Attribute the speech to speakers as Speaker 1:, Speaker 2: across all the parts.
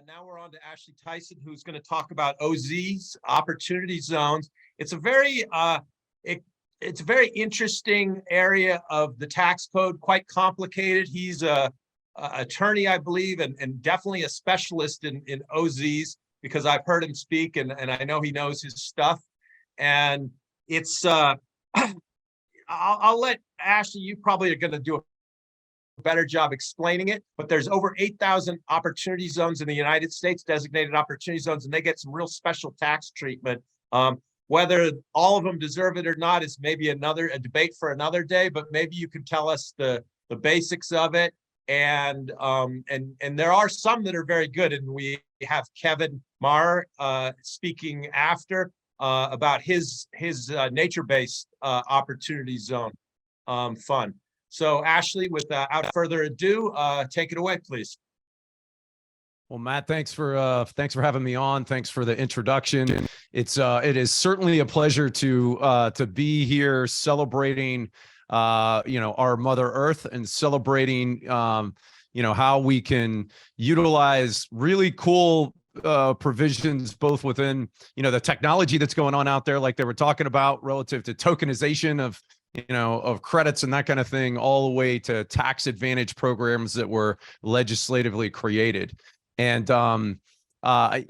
Speaker 1: Now we're on to Ashley Tison, who's going to talk about OZs, opportunity zones. It's a very it's a very interesting area of the tax code, quite complicated. He's a attorney, I believe, and definitely a specialist in OZs because I've heard him speak and I know he knows his stuff. And it's I'll let Ashley, you probably are going to do a better job explaining it, but there's over 8,000 opportunity zones in the United States, designated opportunity zones, and they get some real special tax treatment. Whether all of them deserve it or not is maybe a debate for another day, but maybe you can tell us the basics of it. And there are some that are very good, and we have Kevin Marr speaking after about his nature-based opportunity zone fund. So Ashley, without further ado, take it away, please.
Speaker 2: Well, Matt, thanks for having me on. Thanks for the introduction. It is certainly a pleasure to be here celebrating our Mother Earth and celebrating how we can utilize really cool provisions both within the technology that's going on out there, like they were talking about relative to tokenization of credits and that kind of thing, all the way to tax advantage programs that were legislatively created. And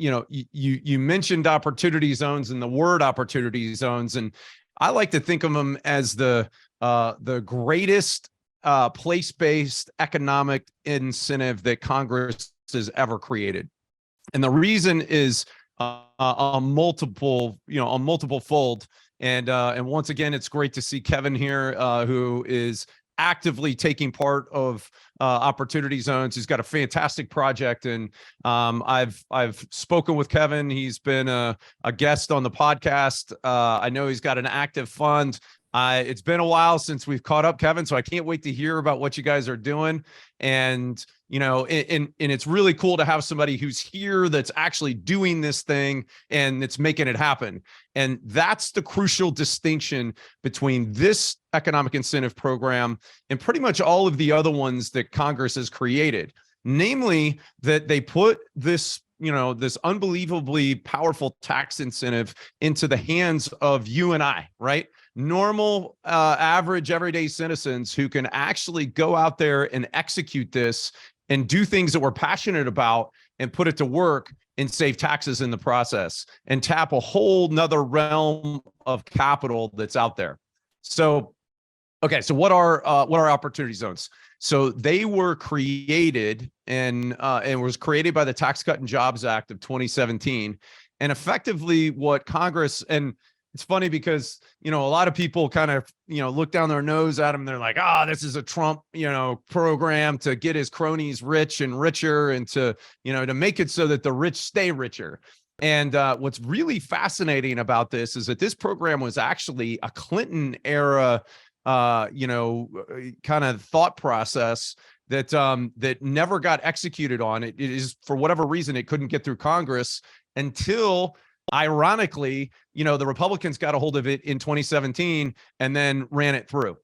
Speaker 2: you mentioned opportunity zones and the word opportunity zones, and I like to think of them as the greatest place-based economic incentive that Congress has ever created. And the reason is a multiple fold. And once again, it's great to see Kevin here, who is actively taking part of opportunity zones. He's got a fantastic project, and I've spoken with Kevin. He's been a guest on the podcast. I know he's got an active fund. It's been a while since we've caught up, Kevin, so I can't wait to hear about what you guys are doing. And and it's really cool to have somebody who's here that's actually doing this thing and it's making it happen. And that's the crucial distinction between this economic incentive program and pretty much all of the other ones that Congress has created. Namely, that they put this this unbelievably powerful tax incentive into the hands of you and I, right? Normal, average, everyday citizens who can actually go out there and execute this and do things that we're passionate about and put it to work and save taxes in the process and tap a whole nother realm of capital that's out there. So, okay, so what are opportunity zones? So they were created and was created by the Tax Cut and Jobs Act of 2017. And effectively what Congress, and it's funny because, a lot of people kind of, look down their nose at them. They're like, this is a Trump, program to get his cronies rich and richer and to make it so that the rich stay richer. And what's really fascinating about this is that this program was actually a Clinton era kind of thought process that never got executed on. It is, for whatever reason, it couldn't get through Congress until, ironically, the Republicans got a hold of it in 2017 and then ran it through.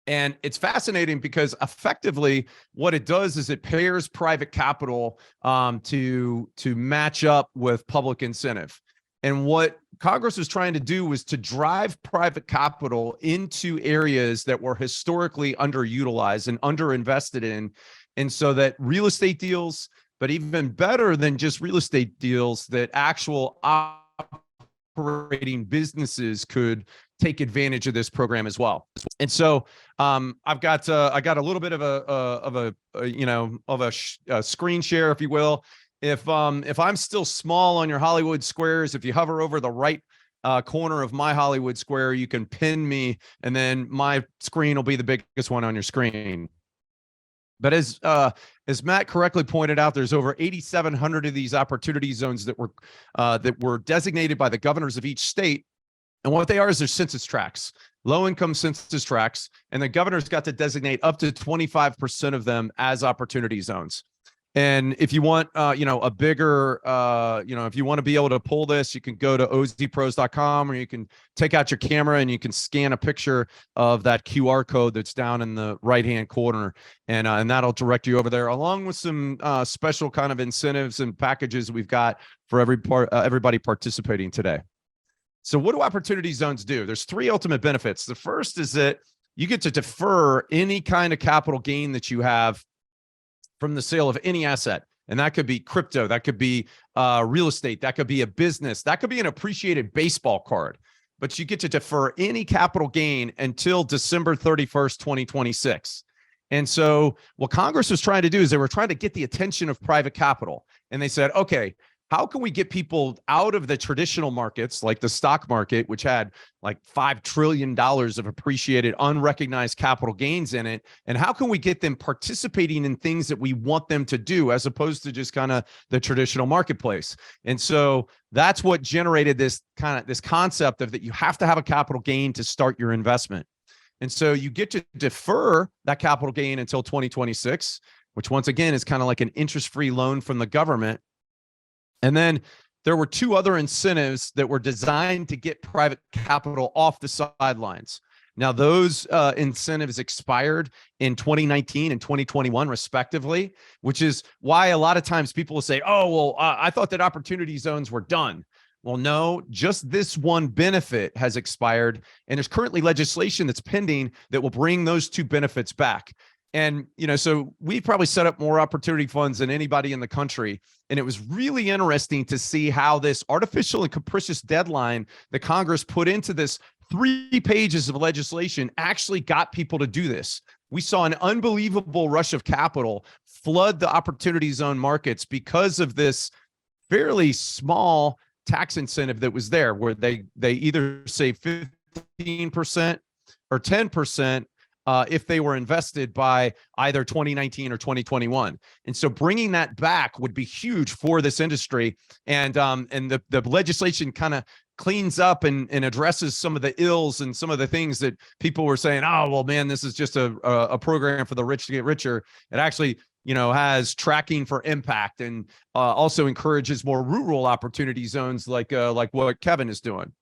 Speaker 2: And it's fascinating because effectively what it does is it pairs private capital to match up with public incentive. And what Congress was trying to do was to drive private capital into areas that were historically underutilized and underinvested in. And so that real estate deals, but even better than just real estate deals, that actual operating businesses could take advantage of this program as well. And so I got a little bit of a screen share, if you will. If I'm still small on your Hollywood squares, if you hover over the right corner of my Hollywood square, you can pin me, and then my screen will be the biggest one on your screen. But as Matt correctly pointed out, there's over 8,700 of these opportunity zones that were designated by the governors of each state. And what they are is they're census tracts, low-income census tracts, and the governors got to designate up to 25% of them as opportunity zones. And if you want, a bigger, if you want to be able to pull this, you can go to ozpros.com, or you can take out your camera and you can scan a picture of that QR code that's down in the right-hand corner. And that'll direct you over there, along with some special kind of incentives and packages we've got for everybody participating today. So what do opportunity zones do? There's three ultimate benefits. The first is that you get to defer any kind of capital gain that you have from the sale of any asset. And that could be crypto, that could be real estate, that could be a business, that could be an appreciated baseball card. But you get to defer any capital gain until December 31st, 2026. And so what Congress was trying to do is they were trying to get the attention of private capital. And they said, okay, how can we get people out of the traditional markets, like the stock market, which had like $5 trillion of appreciated unrecognized capital gains in it? And how can we get them participating in things that we want them to do, as opposed to just kind of the traditional marketplace? And so that's what generated this concept of that you have to have a capital gain to start your investment. And so you get to defer that capital gain until 2026, which once again is kind of like an interest-free loan from the government. And then there were two other incentives that were designed to get private capital off the sidelines. Now, those incentives expired in 2019 and 2021, respectively, which is why a lot of times people will say, oh, well, I thought that opportunity zones were done. Well, no, just this one benefit has expired. And there's currently legislation that's pending that will bring those two benefits back. And, so we probably set up more opportunity funds than anybody in the country. And it was really interesting to see how this artificial and capricious deadline that Congress put into this 3 pages of legislation actually got people to do this. We saw an unbelievable rush of capital flood the opportunity zone markets because of this fairly small tax incentive that was there, where they either say 15% or 10%. If they were invested by either 2019 or 2021. And so bringing that back would be huge for this industry. And the legislation kind of cleans up and addresses some of the ills and some of the things that people were saying, oh, well, man, this is just a program for the rich to get richer. It actually, has tracking for impact, and also encourages more rural opportunity zones like what Kevin is doing.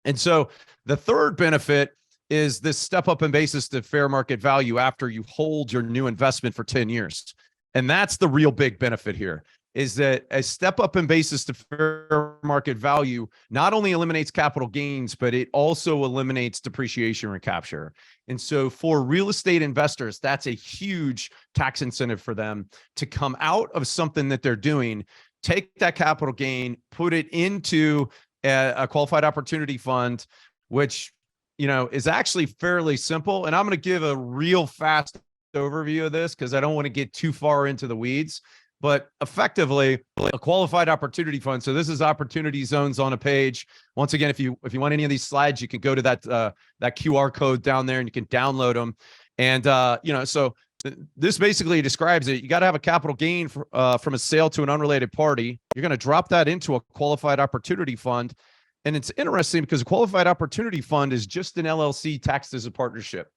Speaker 2: And so the third benefit is this step up in basis to fair market value after you hold your new investment for 10 years. And that's the real big benefit here, is that a step up in basis to fair market value not only eliminates capital gains, but it also eliminates depreciation recapture. And so for real estate investors, that's a huge tax incentive for them to come out of something that they're doing, take that capital gain, put it into a qualified opportunity fund, which is actually fairly simple. And I'm going to give a real fast overview of this because I don't want to get too far into the weeds. But effectively, a qualified opportunity fund. So this is opportunity zones on a page. Once again, if you want any of these slides, you can go to that QR code down there and you can download them. And so this basically describes it. You got to have a capital gain from a sale to an unrelated party. You're going to drop that into a qualified opportunity fund. And it's interesting because a qualified opportunity fund is just an LLC taxed as a partnership.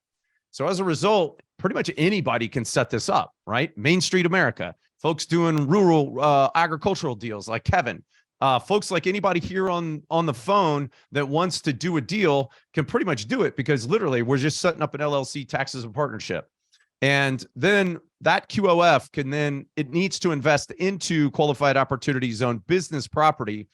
Speaker 2: So as a result, pretty much anybody can set this up, right? Main Street America, folks doing rural agricultural deals like Kevin, folks like anybody here on the phone that wants to do a deal can pretty much do it, because literally we're just setting up an LLC taxed as a partnership. And then that QOF it needs to invest into qualified opportunity zone business property,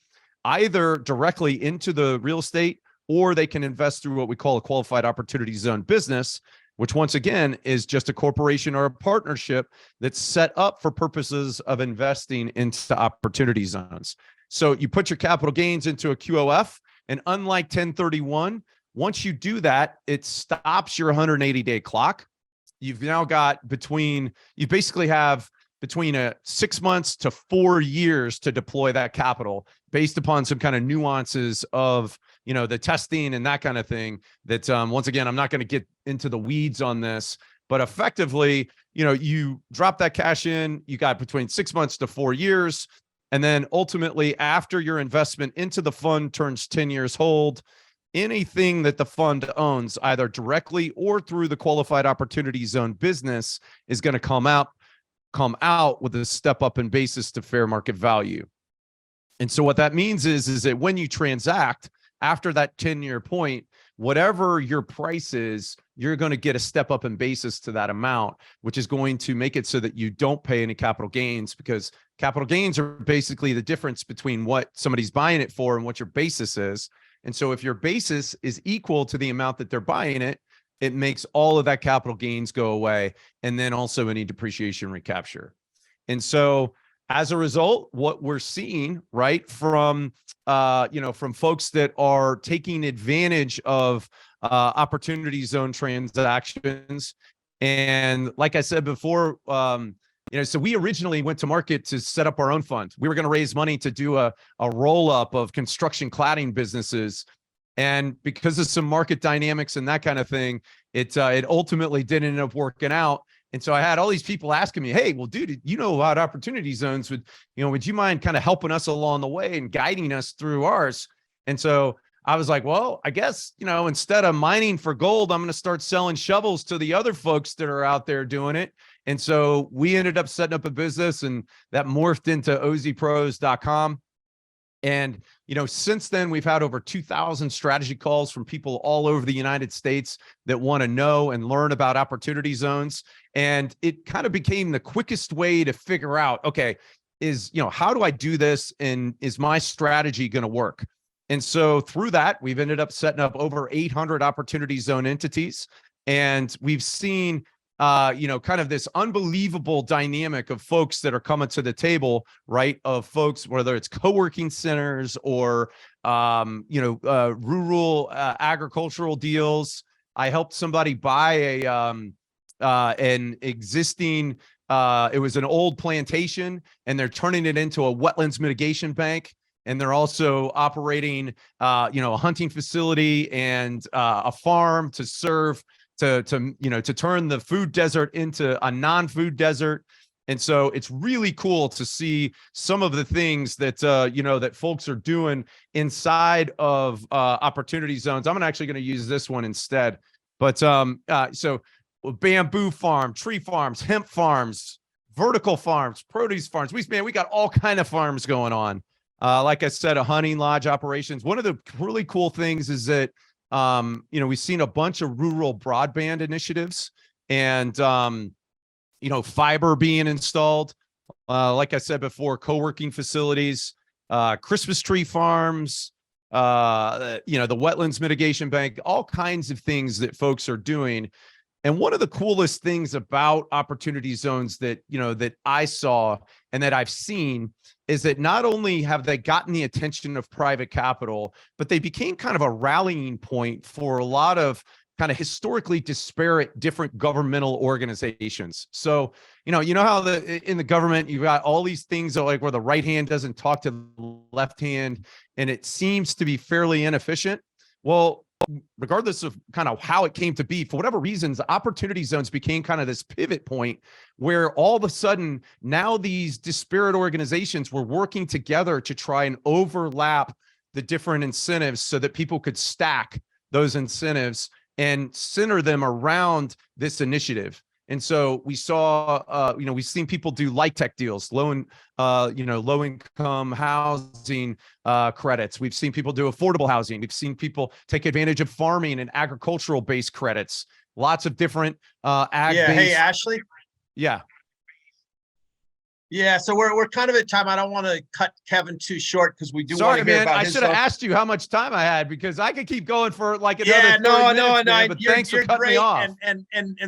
Speaker 2: either directly into the real estate, or they can invest through what we call a qualified opportunity zone business, which once again is just a corporation or a partnership that's set up for purposes of investing into opportunity zones. So you put your capital gains into a QOF, and unlike 1031, once you do that, it stops your 180-day clock. You've now got you basically have between 6 months to 4 years to deploy that capital, based upon some kind of nuances of, the testing and that kind of thing that, once again, I'm not going to get into the weeds on this, but effectively, you drop that cash in, you got between 6 months to 4 years. And then ultimately, after your investment into the fund turns 10 years hold, anything that the fund owns, either directly or through the qualified opportunity zone business, is going to come out come out with a step up in basis to fair market value. And so what that means is that when you transact after that 10-year point, whatever your price is, you're going to get a step up in basis to that amount, which is going to make it so that you don't pay any capital gains, because capital gains are basically the difference between what somebody's buying it for and what your basis is. And so if your basis is equal to the amount that they're buying it, it makes all of that capital gains go away, and then also any depreciation recapture. And so as a result, what we're seeing, right, from from folks that are taking advantage of opportunity zone transactions, and like I said before, so we originally went to market to set up our own fund. We were going to raise money to do a roll up of construction cladding businesses. And because of some market dynamics and that kind of thing, it ultimately didn't end up working out. And so I had all these people asking me, "Hey, well, dude, you know about opportunity zones. Would you mind kind of helping us along the way and guiding us through ours?" And so I was like, well, I guess, instead of mining for gold, I'm going to start selling shovels to the other folks that are out there doing it. And so we ended up setting up a business, and that morphed into ozpros.com. And, since then, we've had over 2,000 strategy calls from people all over the United States that want to know and learn about opportunity zones. And it kind of became the quickest way to figure out, okay, how do I do this? And is my strategy going to work? And so through that, we've ended up setting up over 800 opportunity zone entities. And we've seen kind of this unbelievable dynamic of folks that are coming to the table, right? Of folks, whether it's co-working centers or, rural agricultural deals. I helped somebody buy an existing, it was an old plantation, and they're turning it into a wetlands mitigation bank. And they're also operating, a hunting facility and a farm to serve to turn the food desert into a non-food desert. And so it's really cool to see some of the things that, that folks are doing inside of opportunity zones. I'm actually going to use this one instead. But so bamboo farm, tree farms, hemp farms, vertical farms, produce farms. We got all kind of farms going on. Like I said, a hunting lodge operations. One of the really cool things is that we've seen a bunch of rural broadband initiatives and, fiber being installed. Like I said before, co-working facilities, Christmas tree farms, the wetlands mitigation bank, all kinds of things that folks are doing. And one of the coolest things about opportunity zones that, that I saw and that I've seen is that not only have they gotten the attention of private capital, but they became kind of a rallying point for a lot of kind of historically disparate different governmental organizations. So, you know how in the government, you've got all these things that, like, where the right hand doesn't talk to the left hand, and it seems to be fairly inefficient. Well, regardless of kind of how it came to be, for whatever reasons, opportunity zones became kind of this pivot point where all of a sudden now these disparate organizations were working together to try and overlap the different incentives so that people could stack those incentives and center them around this initiative. And so we saw, we've seen people do light tech deals, low income housing credits. We've seen people do affordable housing. We've seen people take advantage of farming and agricultural based credits. Lots of different ag.
Speaker 1: Yeah. Hey, Ashley.
Speaker 2: Yeah.
Speaker 1: Yeah, so we're kind of at time. I don't want to cut Kevin too short because we do want
Speaker 2: Sorry,
Speaker 1: to hear
Speaker 2: man.
Speaker 1: about
Speaker 2: I
Speaker 1: his
Speaker 2: should have
Speaker 1: zone.
Speaker 2: asked you how much time I had, because I could keep going for like another
Speaker 1: Yeah,
Speaker 2: 30
Speaker 1: no,
Speaker 2: minutes, man, but
Speaker 1: you're
Speaker 2: thanks for cutting
Speaker 1: great.
Speaker 2: me off.
Speaker 1: And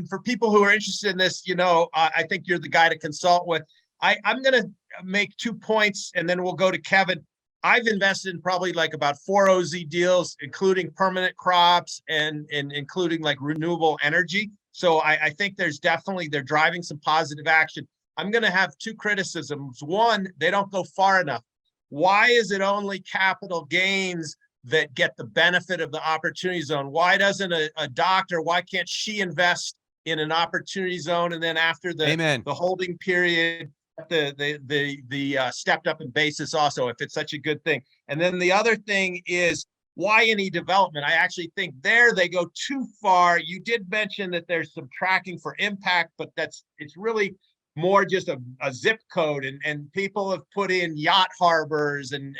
Speaker 1: for people who are interested in this, I think you're the guy to consult with. I'm gonna make 2 points and then we'll go to Kevin. I've invested in probably like about 4 OZ deals, including permanent crops and including like renewable energy. So I think they're driving some positive action. I'm going to have 2 criticisms. One, they don't go far enough. Why is it only capital gains that get the benefit of the opportunity zone? Why doesn't a doctor, why can't she invest in an opportunity zone, and then after the holding period, the stepped up in basis also, if it's such a good thing? And then the other thing is, why any development? I actually think they go too far. You did mention that there's some tracking for impact, but it's really more just a zip code, and people have put in yacht harbors and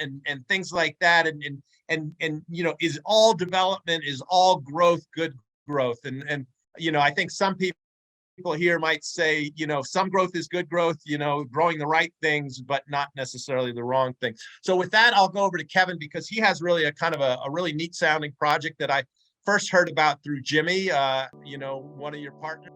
Speaker 1: things like that. And is all development, is all growth good growth? And I think some people here might say, some growth is good growth, growing the right things, but not necessarily the wrong thing. So with that, I'll go over to Kevin, because he has really a kind of a really neat sounding project that I first heard about through Jimmy, one of your partners.